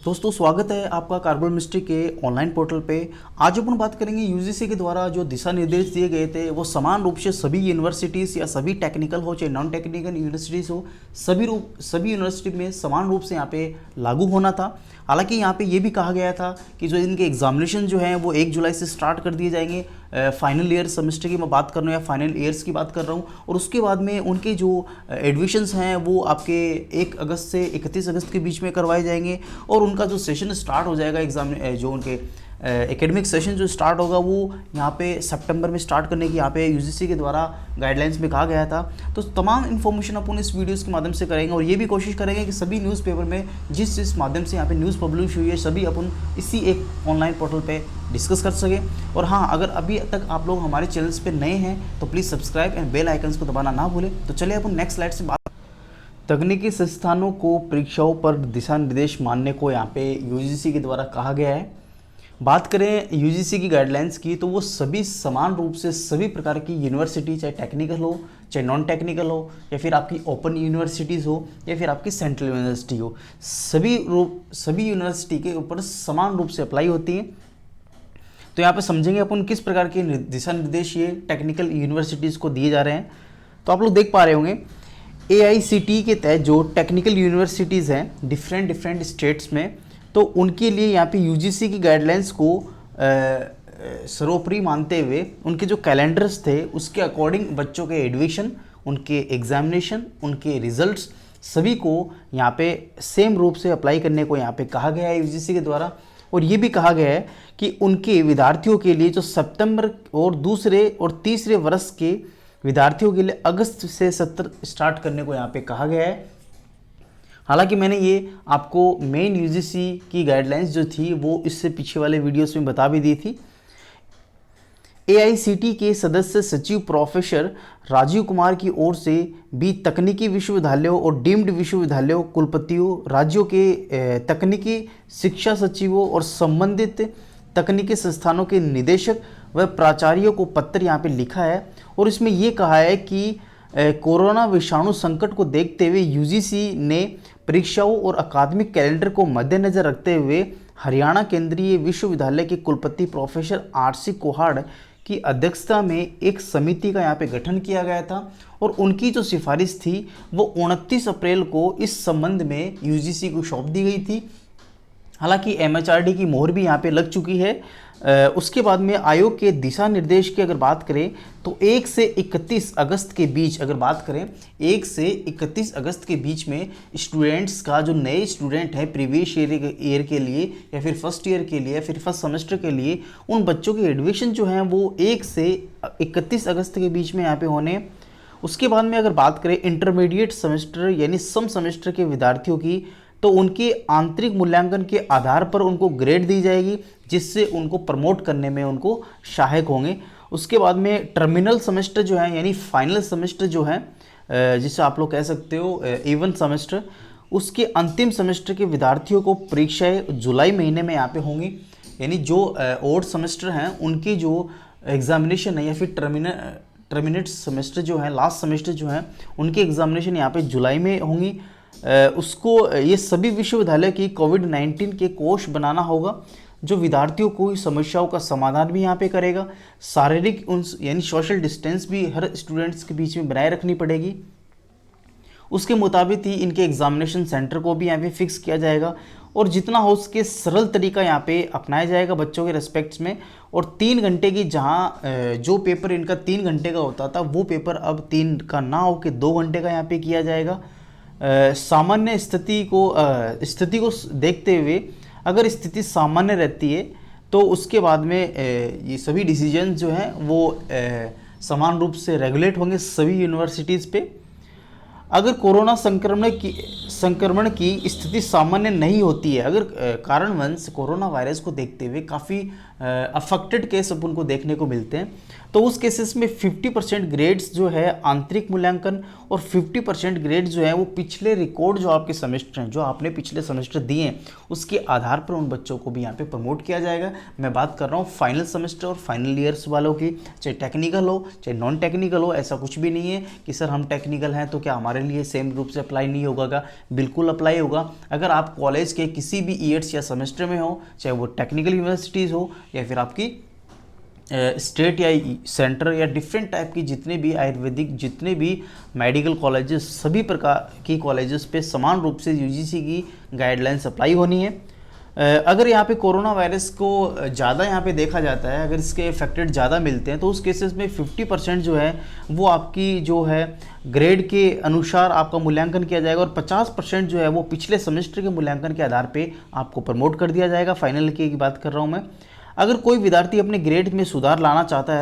दोस्तों स्वागत है आपका कार्बन मिस्ट्री के ऑनलाइन पोर्टल पे। आज अपन बात करेंगे यूजीसी के द्वारा जो दिशा निर्देश दिए गए थे वो समान रूप से सभी यूनिवर्सिटीज़ या सभी टेक्निकल हो चाहे नॉन टेक्निकल यूनिवर्सिटीज़ हो सभी यूनिवर्सिटी में समान रूप से यहाँ पे लागू होना था। हालांकि यहाँ पे ये भी कहा गया था कि जो इनके एग्जामिनेशन जो हैं वो 1 जुलाई से स्टार्ट कर दिए जाएंगे। फाइनल ईयर सेमेस्टर की मैं बात कर रहा हूँ या फाइनल ईयर्स की बात कर रहा हूँ, और उसके बाद में उनके जो एडमिशन्स हैं वो आपके 1 अगस्त से 31 अगस्त के बीच में करवाए जाएंगे। और उनका जो सेशन स्टार्ट हो जाएगा एग्जाम जो उनके एकेडमिक सेशन जो स्टार्ट होगा वो यहाँ पे सितंबर में स्टार्ट करने की यहाँ पे यूजीसी के द्वारा गाइडलाइंस में कहा गया था। तो तमाम इन्फॉर्मेशन अपन इस वीडियोस के माध्यम से करेंगे और ये भी कोशिश करेंगे कि सभी न्यूज़पेपर में जिस माध्यम से यहाँ पे न्यूज़ पब्लिश हुई है सभी अपन इसी एक ऑनलाइन पोर्टल पे डिस्कस कर सकें। और हाँ, अगर अभी तक आप लोग हमारे चैनल्स पे नए हैं तो please subscribe and bell icons को दबाना ना भूलें। तो चलिए अपन नेक्स्ट स्लाइड से बात। तकनीकी संस्थानों को परीक्षाओं पर दिशा निर्देश मानने को यहाँ पे यूजीसी के द्वारा कहा गया है। बात करें यूजीसी की गाइडलाइंस की तो वो सभी समान रूप से सभी प्रकार की यूनिवर्सिटी, चाहे टेक्निकल हो चाहे नॉन टेक्निकल हो या फिर आपकी ओपन यूनिवर्सिटीज़ हो या फिर आपकी सेंट्रल यूनिवर्सिटी हो, सभी यूनिवर्सिटी के ऊपर समान रूप से अप्लाई होती हैं। तो यहाँ पे समझेंगे अपन किस प्रकार के दिशा निर्देश ये टेक्निकल यूनिवर्सिटीज़ को दिए जा रहे हैं। तो आप लोग देख पा रहे होंगे AICTE के तहत जो टेक्निकल यूनिवर्सिटीज़ हैं डिफरेंट स्टेट्स में, तो उनके लिए यहाँ पे यूजीसी की गाइडलाइंस को सर्वोपरि मानते हुए उनके जो कैलेंडर्स थे उसके अकॉर्डिंग बच्चों के एडमिशन, उनके एग्जामिनेशन, उनके रिजल्ट्स सभी को यहाँ पे सेम रूप से अप्लाई करने को यहाँ पे कहा गया है यूजीसी के द्वारा। और ये भी कहा गया है कि उनके विद्यार्थियों के लिए जो सितंबर और दूसरे और तीसरे वर्ष के विद्यार्थियों के लिए अगस्त से सत्र स्टार्ट करने को यहाँ पे कहा गया है। हालांकि मैंने ये आपको मेन यूजीसी की गाइडलाइंस जो थी वो इससे पीछे वाले वीडियोस में बता भी दी थी। AICTE के सदस्य सचिव प्रोफेसर राजीव कुमार की ओर से भी तकनीकी विश्वविद्यालयों और डीम्ड विश्वविद्यालयों, कुलपतियों, राज्यों के तकनीकी शिक्षा सचिवों और संबंधित तकनीकी संस्थानों के निदेशक व प्राचार्यों को पत्र यहाँ पे लिखा है। और इसमें ये कहा है कि कोरोना विषाणु संकट को देखते हुए यूजीसी ने परीक्षाओं और अकादमिक कैलेंडर को मद्देनजर रखते हुए हरियाणा केंद्रीय विश्वविद्यालय के कुलपति प्रोफेसर RC कोहाड़ की अध्यक्षता में एक समिति का यहाँ पे गठन किया गया था। और उनकी जो सिफारिश थी वो 29 अप्रैल को इस संबंध में यूजीसी को सौंप दी गई थी। हालांकि MHRD की मोहर भी यहाँ पे लग चुकी है। उसके बाद में आयोग के दिशा निर्देश की अगर बात करें तो 1 से 31 अगस्त के बीच अगर बात करें 1 से 31 अगस्त के बीच में स्टूडेंट्स का जो नए स्टूडेंट है प्रीवियस ईयर के लिए या फिर फर्स्ट ईयर के लिए या फिर फर्स्ट सेमेस्टर के लिए, उन बच्चों के एडमिशन जो हैं वो 1 से 31 अगस्त के बीच में यहाँ पे होने। उसके बाद में अगर बात करें इंटरमीडिएट सेमेस्टर यानी सम सेमेस्टर के विद्यार्थियों की, तो उनके आंतरिक मूल्यांकन के आधार पर उनको ग्रेड दी जाएगी जिससे उनको प्रमोट करने में उनको सहायक होंगे। उसके बाद में टर्मिनल सेमेस्टर जो है यानी फाइनल सेमेस्टर जो है जिसे आप लोग कह सकते हो इवन सेमेस्टर, उसके अंतिम सेमेस्टर के विद्यार्थियों को परीक्षाएं जुलाई महीने में यहाँ पे होंगी। यानी जो ओड सेमेस्टर हैं उनकी जो एग्जामिनेशन है या फिर टर्मिनेट सेमेस्टर जो है लास्ट सेमेस्टर जो है उनकी एग्जामिनेशन यहाँ पे जुलाई में होंगी। उसको ये सभी विश्वविद्यालय की कोविड-19 के कोष बनाना होगा जो विद्यार्थियों को समस्याओं का समाधान भी यहाँ पे करेगा। शारीरिक यानी सोशल डिस्टेंस भी हर स्टूडेंट्स के बीच में बनाए रखनी पड़ेगी। उसके मुताबिक ही इनके एग्जामिनेशन सेंटर को भी यहाँ पे फिक्स किया जाएगा और जितना हो सके सरल तरीका यहाँ पे अपनाया जाएगा बच्चों के रेस्पेक्ट्स में। और 3 घंटे की जहाँ जो पेपर इनका 3 घंटे का होता था वो पेपर अब 3 का ना हो के 2 घंटे का यहाँ पे किया जाएगा। सामान्य स्थिति को देखते हुए अगर स्थिति सामान्य रहती है तो उसके बाद में ये सभी डिसीजन जो हैं वो समान रूप से रेगुलेट होंगे सभी यूनिवर्सिटीज़ पे। अगर कोरोना संक्रमण की स्थिति सामान्य नहीं होती है, अगर कारणवश कोरोना वायरस को देखते हुए काफ़ी अफेक्टेड केस अपन को देखने को मिलते हैं। तो उस केसेस में 50% ग्रेड्स जो है आंतरिक मूल्यांकन और 50% ग्रेड्स जो है वो पिछले रिकॉर्ड जो आपके सेमेस्टर हैं, जो आपने पिछले सेमेस्टर दिए हैं, उसके आधार पर उन बच्चों को भी यहाँ पे प्रमोट किया जाएगा। मैं बात कर रहा हूँ फाइनल सेमेस्टर और फाइनल ईयर्स वालों की, चाहे टेक्निकल हो चाहे नॉन टेक्निकल हो। ऐसा कुछ भी नहीं है कि सर हम टेक्निकल हैं तो क्या हमारे लिए सेम रूप से अप्लाई नहीं होगा का, बिल्कुल अप्लाई होगा। अगर आप कॉलेज के किसी भी ईयर्स या सेमेस्टर में हो, चाहे वो टेक्निकल यूनिवर्सिटीज़ हो या फिर आपकी स्टेट या सेंटर या डिफरेंट टाइप की जितने भी आयुर्वेदिक, जितने भी मेडिकल कॉलेजेस, सभी प्रकार की कॉलेजेस पे समान रूप से यूजीसी की गाइडलाइंस अप्लाई होनी है। अगर यहाँ पे कोरोना वायरस को ज़्यादा यहाँ पे देखा जाता है, अगर इसके इफेक्टेड ज़्यादा मिलते हैं तो उस केसेस में 50% जो है वो आपकी जो है ग्रेड के अनुसार आपका मूल्यांकन किया जाएगा और 50% जो है वो पिछले सेमेस्टर के मूल्यांकन के आधार पे आपको प्रमोट कर दिया जाएगा। फाइनल की बात कर रहा हूँ मैं। अगर कोई विद्यार्थी अपने ग्रेड में सुधार लाना चाहता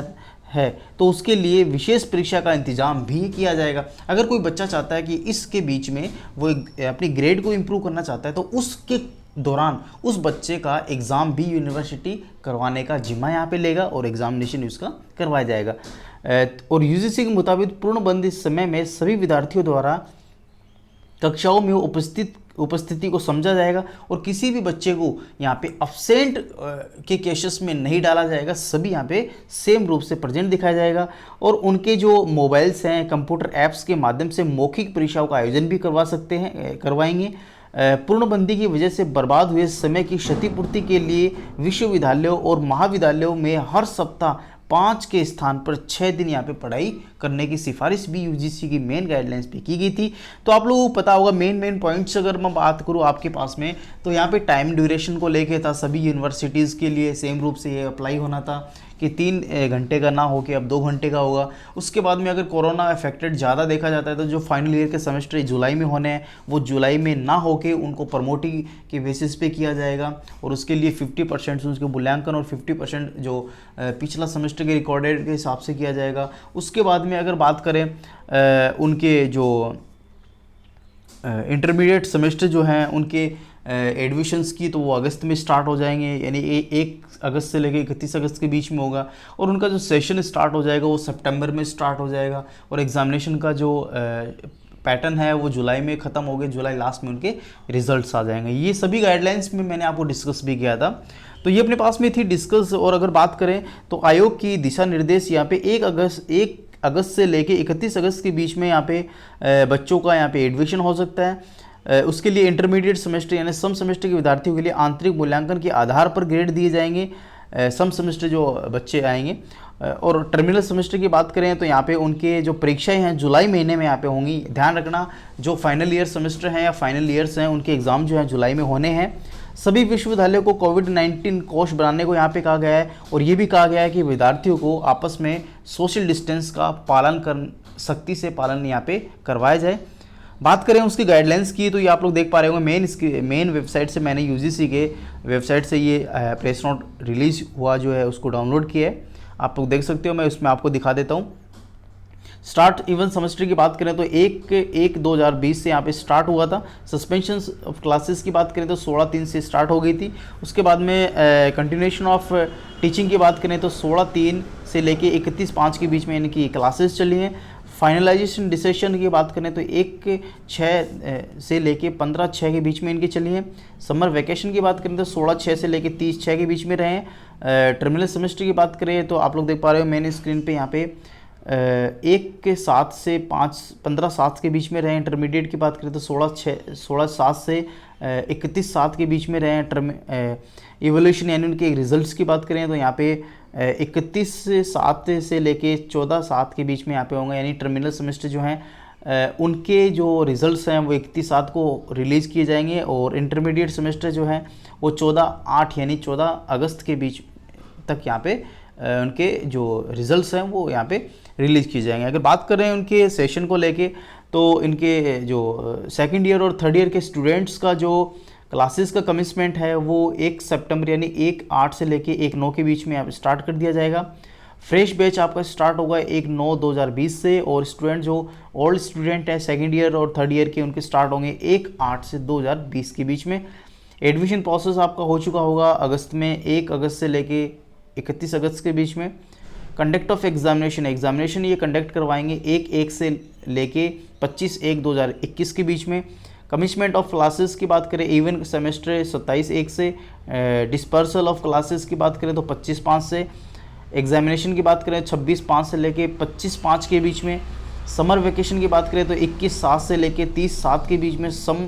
है तो उसके लिए विशेष परीक्षा का इंतजाम भी किया जाएगा। अगर कोई बच्चा चाहता है कि इसके बीच में वो अपनी ग्रेड को इम्प्रूव करना चाहता है तो उसके दौरान उस बच्चे का एग्ज़ाम भी यूनिवर्सिटी करवाने का जिम्मा यहाँ पे लेगा और एग्जामिनेशन उसका करवाया जाएगा। और यूजीसी के मुताबिक पूर्णबंदी समय में सभी विद्यार्थियों द्वारा कक्षाओं में उपस्थिति को समझा जाएगा और किसी भी बच्चे को यहाँ पे अब्सेंट के केसेस में नहीं डाला जाएगा। सभी यहाँ पे सेम रूप से प्रेजेंट दिखाया जाएगा और उनके जो मोबाइल्स हैं, कंप्यूटर ऐप्स के माध्यम से मौखिक परीक्षाओं का आयोजन भी करवाएंगे। पूर्णबंदी की वजह से बर्बाद हुए समय की क्षतिपूर्ति के लिए विश्वविद्यालयों और महाविद्यालयों में हर सप्ताह 5 के स्थान पर 6 दिन यहाँ पे पढ़ाई करने की सिफारिश भी यूजीसी की मेन गाइडलाइंस पे की गई थी। तो आप लोगों को पता होगा मेन पॉइंट्स अगर मैं बात करूँ आपके पास में, तो यहाँ पे टाइम ड्यूरेशन को लेके था, सभी यूनिवर्सिटीज़ के लिए सेम रूप से ये अप्लाई होना था कि 3 घंटे का ना हो के अब 2 घंटे का होगा। उसके बाद में अगर कोरोना इफेक्टेड ज़्यादा देखा जाता है तो जो फाइनल ईयर के सेमेस्टर जुलाई में होने हैं वो जुलाई में ना होके उनको प्रमोटी के बेसिस पे किया जाएगा और उसके लिए 50% उसके मूल्यांकन और 50% जो पिछला सेमेस्टर के रिकॉर्डेड के हिसाब से किया जाएगा। उसके बाद में अगर बात करें उनके जो इंटरमीडिएट सेमेस्टर जो हैं उनके एडमिशन्स की, तो वो अगस्त में स्टार्ट हो जाएंगे, यानी 1 अगस्त से लेकर 31 अगस्त के बीच में होगा और उनका जो सेशन स्टार्ट हो जाएगा वो सितंबर में स्टार्ट हो जाएगा और एग्ज़ामिनेशन का जो पैटर्न है वो जुलाई में ख़त्म हो गए, जुलाई लास्ट में उनके रिजल्ट्स आ जाएंगे। ये सभी गाइडलाइंस में मैंने आपको डिस्कस भी किया था, तो ये अपने पास में थी डिस्कस। और अगर बात करें तो आयोग की दिशा निर्देश यहाँ पे 1 अगस्त से लेके 31 अगस्त के बीच में यहाँ पे बच्चों का यहाँ पे एडमिशन हो सकता है। उसके लिए इंटरमीडिएट सेमेस्टर यानी सम सेमेस्टर के विद्यार्थियों के लिए आंतरिक मूल्यांकन के आधार पर ग्रेड दिए जाएंगे, सम सेमेस्टर जो बच्चे आएंगे। और टर्मिनल सेमेस्टर की बात करें तो यहाँ पे उनके जो परीक्षाएं हैं जुलाई महीने में यहाँ पे होंगी। ध्यान रखना जो फाइनल ईयर सेमेस्टर हैं या फाइनल ईयर्स हैं उनके एग्ज़ाम जो हैं जुलाई में होने हैं। सभी विश्वविद्यालयों को कोविड-19 कोष बनाने को यहाँ पे कहा गया है और ये भी कहा गया है कि विद्यार्थियों को आपस में सोशल डिस्टेंस का सख्ती से पालन यहाँ पे करवाया जाए। बात करें उसकी गाइडलाइंस की तो ये आप लोग देख पा रहे होंगे मेन वेबसाइट से, मैंने यूजीसी के वेबसाइट से ये प्रेस नोट रिलीज हुआ जो है उसको डाउनलोड किया है, आप लोग देख सकते हो। मैं उसमें आपको दिखा देता हूँ। स्टार्ट इवन सेमेस्टर की बात करें तो 1/1/2020 से यहाँ पे स्टार्ट हुआ था। सस्पेंशन ऑफ क्लासेस की बात करें तो 16/3 से स्टार्ट हो गई थी। उसके बाद में कंटिन्यूएशन ऑफ टीचिंग की बात करें तो 16/3 से लेके 31/5 के बीच में इनकी क्लासेस चली हैं। फाइनलाइजेशन डिसीजन की बात करें तो 1/6 से लेके 15/6 के बीच में इनकी चली हैं। समर वैकेशन की बात करें तो 16/6 से लेके 30/6 के बीच में रहे हैं। टर्मिनल सेमेस्टर की बात करें तो आप लोग देख पा रहे हो मैंने स्क्रीन पे यहाँ पे 1/7 से 15/7 के बीच में रहे। इंटरमीडिएट की बात करें तो 16/7 से 31/7 के बीच में रहे हैं। इवोल्यूशन यानी उनके रिजल्ट्स की बात करें तो यहाँ पे 31/7 से लेके 14/7 के बीच में यहाँ पे होंगे, यानी टर्मिनल सेमेस्टर जो हैं उनके जो रिजल्ट्स हैं वो 31/7 को रिलीज़ किए जाएंगे और इंटरमीडिएट सेमेस्टर जो हैं वो 14/8 यानी 14 अगस्त के बीच तक यहाँ पे उनके जो रिजल्ट्स हैं वो यहाँ पे रिलीज़ किए जाएंगे। अगर बात कर रहे हैं उनके सेशन को लेके तो इनके जो सेकेंड ईयर और थर्ड ईयर के स्टूडेंट्स का जो क्लासेस का कमिटमेंट है वो 1 सितंबर यानी 1/8 से लेके 1/9 के बीच में यहाँ पे स्टार्ट कर दिया जाएगा। फ्रेश बैच आपका स्टार्ट होगा 1/9/2020 से और स्टूडेंट जो ओल्ड स्टूडेंट है सेकेंड ईयर और थर्ड ईयर के उनके स्टार्ट होंगे 1/8 से 2020 के बीच में। एडमिशन प्रोसेस आपका हो चुका होगा अगस्त में 1 अगस्त से लेके 31 अगस्त के बीच में। कंडक्ट ऑफ एग्जामिनेशन ये कंडक्ट करवाएंगे 1 से लेके 25/1/2021 के बीच में। कमिटमेंट ऑफ क्लासेस की बात करें, इवन सेमेस्टर 27/1 से। डिस्पर्सल ऑफ क्लासेस की बात करें तो 25/5 से। एग्जामिनेशन की बात करें 26/5 से लेके 25/5 के बीच में। समर वेकेशन की बात करें तो 21/7 से लेके 30/7 के बीच में सम।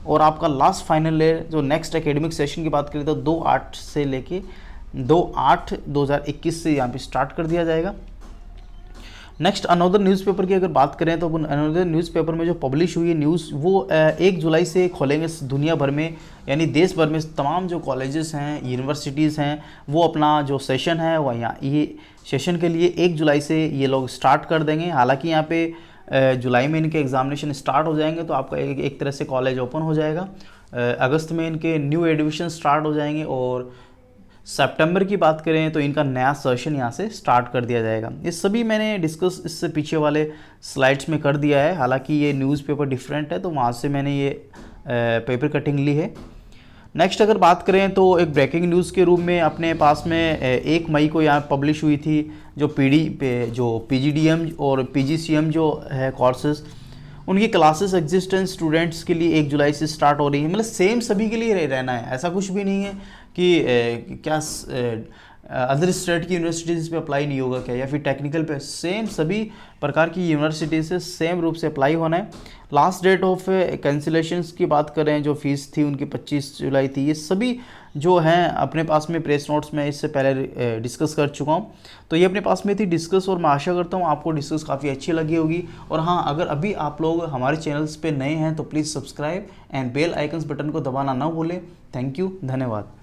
और आपका लास्ट फाइनल ईयर जो नेक्स्ट एकेडमिक सेशन की बात करें तो 2/8 से लेके 2/8/2021 से यहाँ पे स्टार्ट कर दिया जाएगा। नेक्स्ट अनदर न्यूज़पेपर की अगर बात करें तो अनदर न्यूज़पेपर में जो पब्लिश हुई है न्यूज़ वो 1 जुलाई से खोलेंगे दुनिया भर में, यानी देश भर में तमाम जो कॉलेजेस हैं, यूनिवर्सिटीज़ हैं, वो अपना जो सेशन है वह यहाँ ये सेशन के लिए 1 जुलाई से ये लोग स्टार्ट कर देंगे। हालांकि यहाँ पे जुलाई में इनके एग्जामिनेशन स्टार्ट हो जाएंगे तो आपका एक तरह से कॉलेज ओपन हो जाएगा। अगस्त में इनके न्यू एडमिशन स्टार्ट हो जाएंगे और सितंबर की बात करें तो इनका नया सेशन यहाँ से स्टार्ट कर दिया जाएगा। ये सभी मैंने डिस्कस इससे पीछे वाले स्लाइड्स में कर दिया है। हालांकि ये न्यूज़पेपर डिफरेंट है तो वहाँ से मैंने ये पेपर कटिंग ली है। नेक्स्ट अगर बात करें तो एक ब्रेकिंग न्यूज़ के रूप में अपने पास में 1 मई को यहाँ पब्लिश हुई थी जो PGDM और PGCM जो है कोर्सेज, उनकी क्लासेस एग्जिस्टेंस स्टूडेंट्स के लिए 1 जुलाई से स्टार्ट हो रही है। मतलब सेम सभी के लिए रहना है, ऐसा कुछ भी नहीं है कि क्या अदर स्टेट की यूनिवर्सिटीज़ पे अप्लाई नहीं होगा क्या, या फिर टेक्निकल पे। सेम सभी प्रकार की यूनिवर्सिटीज़ से सेम रूप से अप्लाई होना है। लास्ट डेट ऑफ कैंसिलेशंस की बात करें जो फीस थी उनकी 25 जुलाई थी। ये सभी जो हैं अपने पास में प्रेस नोट्स में इससे पहले डिस्कस कर चुका हूँ, तो ये अपने पास में थी डिस्कस, और मैं आशा करता हूँ आपको डिस्कस काफ़ी अच्छी लगी होगी। और हाँ, अगर अभी आप लोग हमारे चैनल्स पे नए हैं तो please subscribe and bell icons button को दबाना ना भूलें। थैंक यू, धन्यवाद।